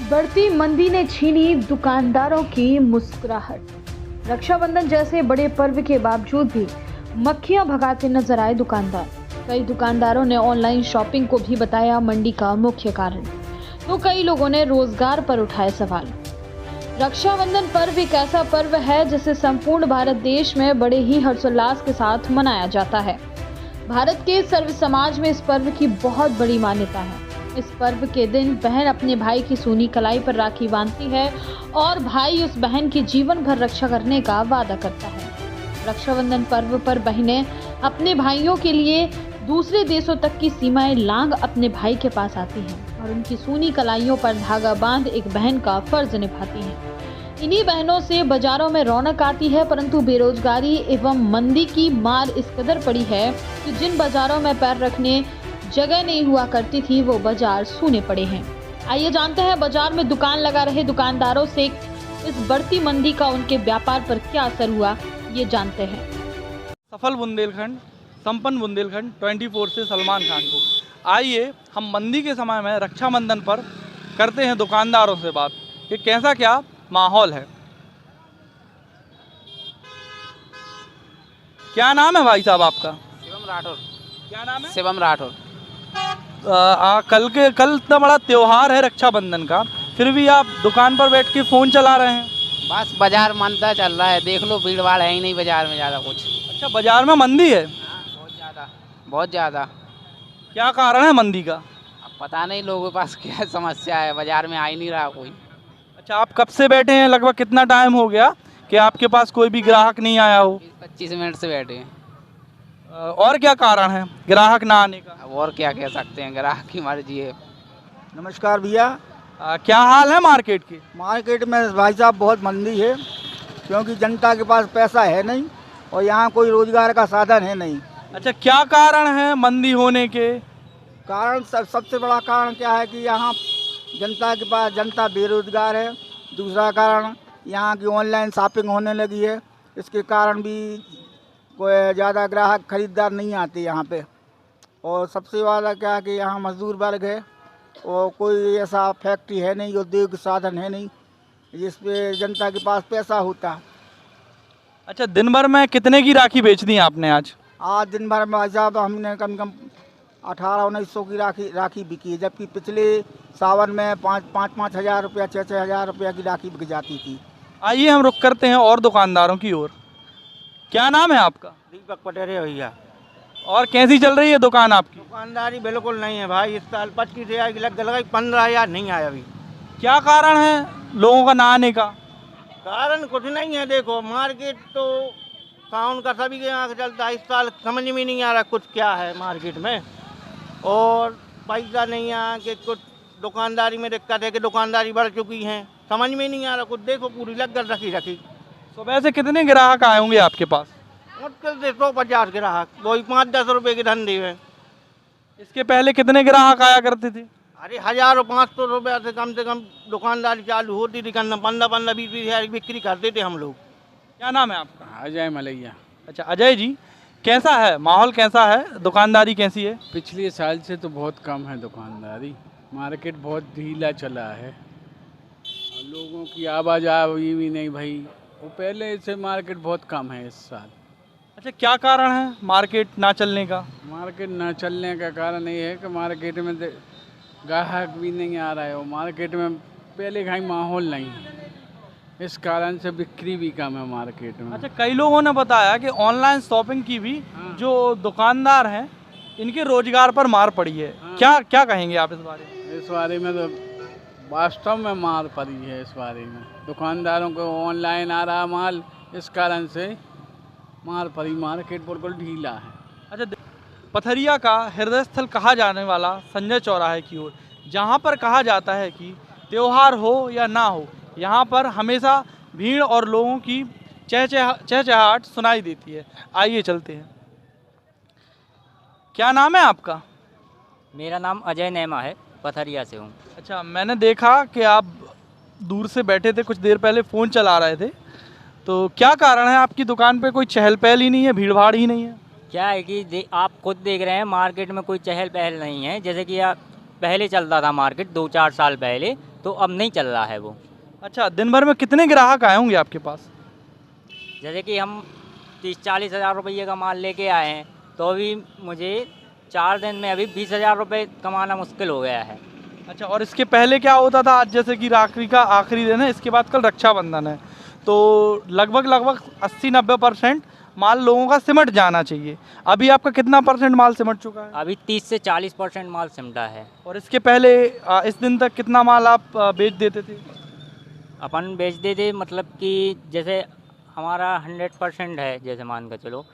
बढ़ती मंदी ने छीनी दुकानदारों की मुस्कुराहट। रक्षाबंधन जैसे बड़े पर्व के बावजूद भी मक्खियां भगाते नजर आए दुकानदार। कई दुकानदारों ने ऑनलाइन शॉपिंग को भी बताया मंदी का मुख्य कारण, तो कई लोगों ने रोजगार पर उठाए सवाल। रक्षाबंधन पर्व एक ऐसा पर्व है जिसे संपूर्ण भारत देश में बड़े ही हर्षोल्लास के साथ मनाया जाता है। भारत के सर्व समाज में इस पर्व की बहुत बड़ी मान्यता है। इस पर्व के दिन बहन अपने भाई की सूनी कलाई पर राखी बांधती है और भाई उस बहन की जीवन भर रक्षा करने का वादा करता है। रक्षाबंधन पर्व पर बहनें अपने भाइयों के लिए दूसरे देशों तक की सीमाएं लांघ अपने भाई के पास आती हैं और उनकी सूनी कलाइयों पर धागा बांध एक बहन का फर्ज निभाती हैं। इन्हीं बहनों से बाजारों में रौनक आती है, परंतु बेरोजगारी एवं मंदी की मार इस कदर पड़ी है कि जिन बाजारों में पैर रखने जगह नहीं हुआ करती थी वो बाजार सूने पड़े हैं। आइए जानते हैं बाजार में दुकान लगा रहे दुकानदारों से इस बढ़ती मंदी का उनके व्यापार पर क्या असर हुआ, ये जानते हैं। सफल बुंदेलखंड, संपन्न बुंदेलखंड 24 से सलमान खान को। आइए हम मंदी के समय में रक्षाबंधन पर करते हैं दुकानदारों से बात कि कैसा क्या माहौल है। क्या नाम है भाई साहब आपका? शिवम राठौर। क्या नाम है? शिवम राठौर। कल इतना बड़ा त्योहार है रक्षाबंधन का, फिर भी आप दुकान पर बैठ के फ़ोन चला रहे हैं। बस बाजार मंदा चल रहा है, देख लो भीड़ भाड़ है ही नहीं बाजार में ज़्यादा कुछ। अच्छा, बाजार में मंदी है? बहुत ज़्यादा, बहुत ज़्यादा। क्या कारण है मंदी का? अब पता नहीं लोगों के पास क्या समस्या है, बाजार में आ ही नहीं रहा कोई। अच्छा, आप कब से बैठे हैं? लगभग कितना टाइम हो गया कि आपके पास कोई भी ग्राहक नहीं आया हो? 25 मिनट से बैठे हैं। और क्या कारण है ग्राहक ना आने का? अब और क्या कह सकते हैं, ग्राहक की मर्जी है। नमस्कार भैया। क्या हाल है मार्केट के? मार्केट में भाई साहब बहुत मंदी है, क्योंकि जनता के पास पैसा है नहीं और यहाँ कोई रोजगार का साधन है नहीं। अच्छा, क्या कारण है मंदी होने के? कारण सबसे बड़ा कारण क्या है कि यहाँ जनता बेरोजगार है। दूसरा कारण यहाँ की ऑनलाइन शॉपिंग होने लगी है, इसके कारण भी कोई ज़्यादा ग्राहक खरीदार नहीं आते यहाँ पे। और सबसे ज़्यादा क्या है कि यहाँ मजदूर वर्ग है और कोई ऐसा फैक्ट्री है नहीं, उद्योग साधन है नहीं जिस पे जनता के पास पैसा होता। अच्छा, दिन भर में कितने की राखी बेच दी आपने आज? आज दिन भर में भाई साहब हमने कम से कम 1800-1900 की राखी बिकी है, जबकि पिछले सावन में 5-5 हज़ार रुपया 6-6 हज़ार रुपया की राखी बिक जाती थी। आइए हम रुक करते हैं और दुकानदारों की ओर। क्या नाम है आपका? दीपक पटेल है भैया। और कैसी चल रही है दुकान आपकी? दुकानदारी बिल्कुल नहीं है भाई, इस साल 25,000 की लग गई, 15,000 नहीं आया अभी। क्या कारण है लोगों का ना आने का? कारण कुछ नहीं है, देखो मार्केट तो साउंड का सभी के यहाँ चलता है, इस साल समझ में नहीं आ रहा कुछ क्या है मार्केट में, और पैसा नहीं है कि कुछ दुकानदारी में दिक्कत है कि दुकानदारी बढ़ चुकी है, समझ में नहीं आ रहा कुछ। देखो पूरी लगकर रखी सुबह से कितने ग्राहक आए होंगे आपके पास? मुश्किल से 150 ग्राहक, वही 5-10 रुपए के धंधे में। इसके पहले कितने ग्राहक आया करते थे? अरे 1,500 रुपये से कम दुकानदारी चालू होती थी करना, 15-20 हज़ार बिक्री करते थे हम लोग। क्या नाम है आपका? अजय मलैया। अच्छा अजय जी, कैसा है माहौल, कैसा है दुकानदारी कैसी है? पिछले साल से तो बहुत कम है दुकानदारी, मार्केट बहुत ढीला चला है और लोगों की आवाजाही भी नहीं भाई, वो पहले से मार्केट बहुत कम है इस साल। अच्छा, क्या कारण है मार्केट ना चलने का? मार्केट ना चलने का कारण ये है कि मार्केट में ग्राहक भी नहीं आ रहा है और मार्केट में पहले का ही माहौल नहीं है, इस कारण से बिक्री भी कम है मार्केट में। अच्छा, कई लोगों ने बताया कि ऑनलाइन शॉपिंग की भी जो दुकानदार हैं इनके रोजगार पर मार पड़ी है। क्या कहेंगे आप इस बारे में? इस बारे में तो वास्तव में मार पड़ी है, इस बारे में दुकानदारों को ऑनलाइन आ रहा माल, इस कारण से मार पड़ी, मार्केट बिल्कुल ढीला है। अच्छा, पथरिया का हृदय स्थल कहा जाने वाला संजय चौराहे की ओर, जहाँ पर कहा जाता है कि त्योहार हो या ना हो, यहाँ पर हमेशा भीड़ और लोगों की चहचहाहट सुनाई देती है। आइए चलते हैं। क्या नाम है आपका? मेरा नाम अजय नेमा है, पथरिया से हूँ। अच्छा, मैंने देखा कि आप दूर से बैठे थे, कुछ देर पहले फ़ोन चला रहे थे, तो क्या कारण है आपकी दुकान पे कोई चहल पहल ही नहीं है, भीड़ भाड़ ही नहीं है? क्या है कि आप खुद देख रहे हैं मार्केट में कोई चहल पहल नहीं है। जैसे कि पहले चलता था मार्केट 2-4 साल पहले, तो अब नहीं चल रहा है वो। अच्छा, दिन भर में कितने ग्राहक आए होंगे आपके पास? जैसे कि हम 30-40 हज़ार रुपये का माल लेके आए हैं, तो अभी मुझे 4 दिन में अभी 20 हज़ार रुपये कमाना मुश्किल हो गया है। अच्छा, और इसके पहले क्या होता था? आज जैसे कि राखी का आखिरी दिन है, इसके बाद कल रक्षाबंधन है, तो लगभग 80-90% माल लोगों का सिमट जाना चाहिए। अभी आपका कितना परसेंट माल सिमट चुका है? अभी 30 से 40% माल सिमटा है। और इसके पहले इस दिन तक कितना माल आप बेच देते थे? अपन बेच देते, मतलब कि जैसे हमारा 100% है, जैसे मान कर चलो।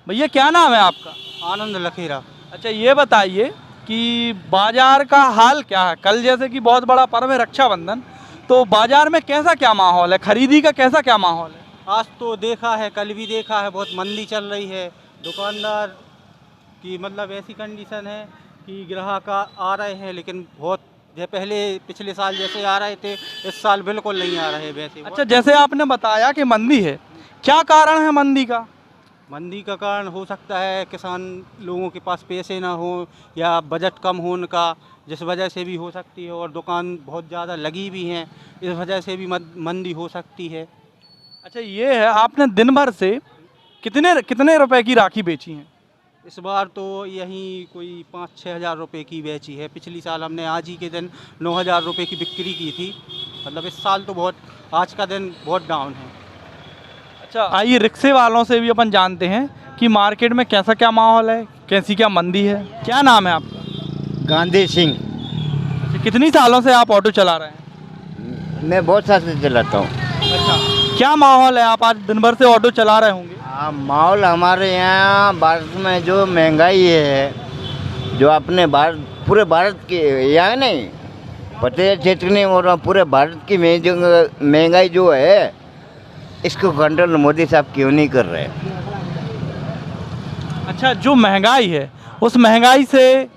भैया क्या नाम है आपका? आनंद लखेरा। अच्छा, ये बताइए कि बाजार का हाल क्या है? कल जैसे कि बहुत बड़ा पर्व है रक्षाबंधन, तो बाजार में कैसा क्या माहौल है? खरीदी का कैसा क्या माहौल है? आज तो देखा है, कल भी देखा है, बहुत मंदी चल रही है। दुकानदार की मतलब ऐसी कंडीशन है कि ग्राहक आ रहे हैं, लेकिन बहुत पहले पिछले साल जैसे आ रहे थे, इस साल बिल्कुल नहीं आ रहे वैसे। अच्छा, जैसे आपने बताया कि मंदी है, क्या कारण है मंदी का? मंदी का कारण हो सकता है किसान लोगों के पास पैसे ना हो, या बजट कम होने का, जिस वजह से भी हो सकती है। और दुकान बहुत ज़्यादा लगी भी हैं, इस वजह से भी मंदी हो सकती है। अच्छा, ये है, आपने दिन भर से कितने रुपए की राखी बेची हैं? इस बार तो यहीं कोई 5-6 हज़ार रुपये की बेची है। पिछली साल हमने आज ही के दिन 9 हज़ार रुपये की बिक्री की थी। मतलब इस साल तो बहुत, आज का दिन बहुत डाउन है। अच्छा, आइए रिक्शे वालों से भी अपन जानते हैं कि मार्केट में कैसा क्या माहौल है, कैसी क्या मंदी है। क्या नाम है आपका? गांधी सिंह। अच्छा, कितनी सालों से आप ऑटो चला रहे हैं? मैं बहुत साल से चलाता हूँ। अच्छा, क्या माहौल है? आप आज दिन भर से ऑटो चला रहे होंगे। माहौल हमारे यहाँ भारत में जो महंगाई है, जो अपने भारत, पूरे भारत की, यहाँ नहीं पटेल क्षेत्र नहीं हो रहा, पूरे भारत की महंगाई जो है, इसको कंट्रोल मोदी साहब क्यों नहीं कर रहे? अच्छा, जो महंगाई है, उस महंगाई से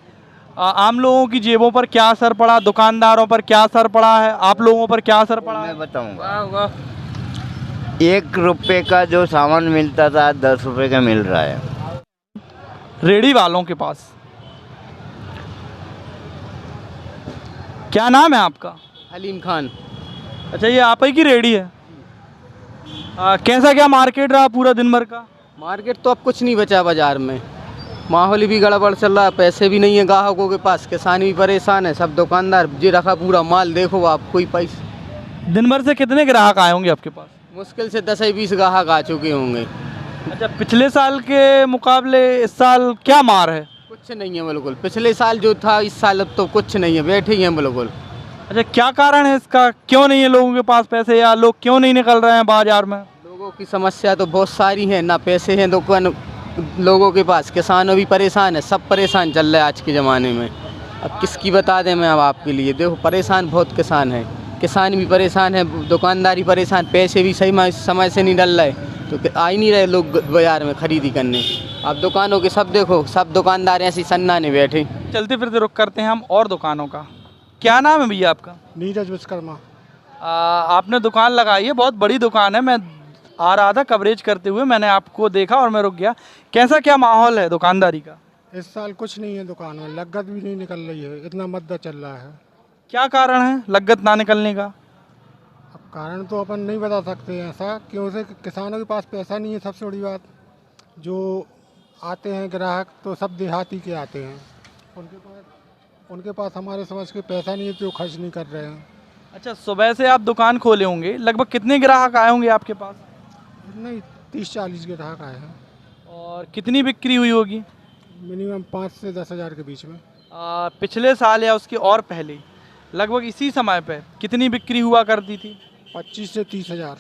आम लोगों की जेबों पर क्या असर पड़ा, दुकानदारों पर क्या असर पड़ा है, आप लोगों पर क्या असर पड़ा है? मैं बताऊंगा। 1 रुपये का जो सामान मिलता था 10 रुपये का मिल रहा है। रेडी वालों के पास। क्या नाम है आपका? हलीम खान। अच्छा, ये आप ही की रेडी है? कैसा क्या मार्केट रहा पूरा दिन भर का? मार्केट तो अब कुछ नहीं बचा बाजार में, माहौल भी गड़बड़ चल रहा है, पैसे भी नहीं है ग्राहकों के पास, किसान भी परेशान है, सब दुकानदार जे रखा पूरा माल, देखो आप, कोई पैसे। दिन भर से कितने ग्राहक आए होंगे आपके पास? मुश्किल से 10 से 20 ग्राहक आ चुके होंगे। अच्छा, पिछले साल के मुकाबले इस साल क्या मार है? कुछ नहीं है बिल्कुल, पिछले साल जो था इस साल अब तो कुछ नहीं है, बैठे ही हैं बिल्कुल। अच्छा, क्या कारण है इसका? क्यों नहीं है लोगों के पास पैसे, या लोग क्यों नहीं निकल रहे हैं बाजार में? लोगों की समस्या तो बहुत सारी है, ना पैसे हैं दुकान लोगों के पास, किसान भी परेशान है, सब परेशान चल रहा है आज के ज़माने में। अब किसकी बता दें मैं अब आपके लिए, देखो परेशान बहुत किसान है, किसान भी परेशान है, दुकानदारी परेशान, पैसे भी सही समय से नहीं डल रहे, तो आ ही नहीं रहे लोग बाजार में खरीदी करने। अब दुकानों के सब देखो, सब दुकानदार ऐसे सन्नाने बैठे। चलते फिरते रुक करते हैं हम और दुकानों का। क्या नाम है भैया आपका? नीरज विश्वकर्मा। आपने दुकान लगाई है, बहुत बड़ी दुकान है, मैं आ रहा था कवरेज करते हुए, मैंने आपको देखा और मैं रुक गया। कैसा क्या माहौल है दुकानदारी का? इस साल कुछ नहीं है दुकान में, लागत भी नहीं निकल रही है, इतना मद्दा चल रहा है। क्या कारण है लागत ना निकलने का? अब कारण तो अपन नहीं बता सकते हैं ऐसा, क्यों से किसानों के पास पैसा नहीं है, सबसे बड़ी बात। जो आते हैं ग्राहक तो सब देहाती के आते हैं, उनके पास हमारे समझ के पैसा नहीं है, तो खर्च नहीं कर रहे हैं। अच्छा, सुबह से आप दुकान खोले होंगे, लगभग कितने ग्राहक आए होंगे आपके पास? नहीं, 30-40 ग्राहक आए हैं। और कितनी बिक्री हुई होगी? मिनिमम 5 से 10 हज़ार के बीच में। पिछले साल या उसके और पहले लगभग इसी समय पे कितनी बिक्री हुआ करती थी? 25 से 30 हज़ार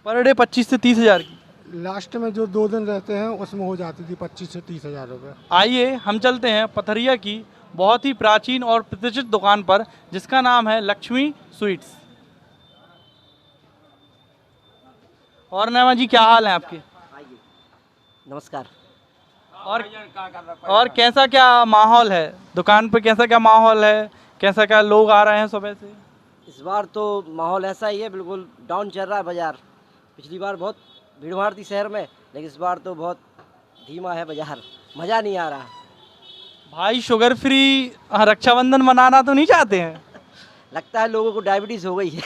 पर डे। 25 से 30 हज़ार की लास्ट में जो 2 दिन रहते हैं उसमें हो जाती थी 25 से 30 हज़ार रुपये। आइए हम चलते हैं पथरिया की बहुत ही प्राचीन और प्रतिष्ठित दुकान पर, जिसका नाम है लक्ष्मी स्वीट्स। और नैमा जी, क्या हाल है आपके? नमस्कार। और कैसा क्या माहौल है दुकान पे? कैसा क्या माहौल है, कैसा क्या लोग आ रहे हैं सुबह से? इस बार तो माहौल ऐसा ही है, बिल्कुल डाउन चल रहा है बाज़ार। पिछली बार बहुत भीड़ भाड़ थी शहर में, लेकिन इस बार तो बहुत धीमा है बाज़ार, मज़ा नहीं आ रहा। भाई शुगर फ्री रक्षाबंधन मनाना तो नहीं चाहते हैं? लगता है लोगों को डायबिटीज़ हो गई है।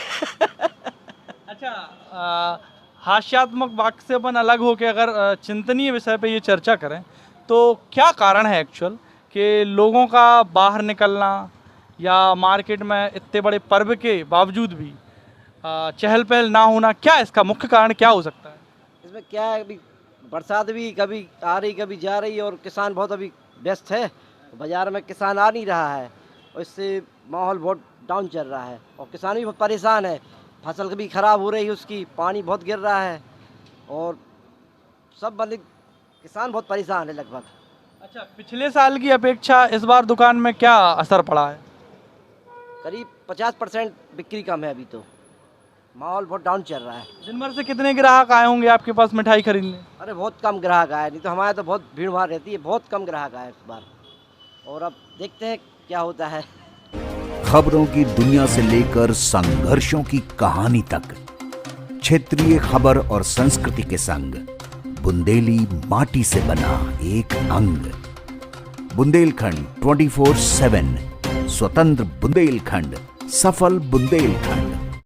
अच्छा, हास्यात्मक वाक्य से अपन अलग होकर अगर चिंतनीय विषय पे ये चर्चा करें तो क्या कारण है एक्चुअल कि लोगों का बाहर निकलना या मार्केट में इतने बड़े पर्व के बावजूद भी चहल पहल ना होना, क्या इसका मुख्य कारण क्या हो सकता है? इसमें क्या है, अभी बरसात भी कभी आ रही कभी जा रही, और किसान बहुत अभी व्यस्त है, बाज़ार में किसान आ नहीं रहा है और इससे माहौल बहुत डाउन चल रहा है और किसान भी बहुत परेशान है। फसल भी ख़राब हो रही है उसकी, पानी बहुत गिर रहा है और सब बंदे किसान बहुत परेशान है लगभग। अच्छा, पिछले साल की अपेक्षा इस बार दुकान में क्या असर पड़ा है? करीब 50% बिक्री कम है, अभी तो माहौल बहुत डाउन चल रहा है। दिन भर से कितने ग्राहक आए होंगे आपके पास मिठाई खरीदने? अरे बहुत कम ग्राहक आए, नहीं तो हमारे तो बहुत भीड़ भाड़ रहती है, बहुत कम ग्राहक आए इस बार, और अब देखते हैं क्या होता है। खबरों की दुनिया से लेकर संघर्षों की कहानी तक, क्षेत्रीय खबर और संस्कृति के संग बुंदेली माटी से बना एक अंग। बुंदेलखंड 24/7, स्वतंत्र बुंदेलखंड, सफल बुंदेलखंड।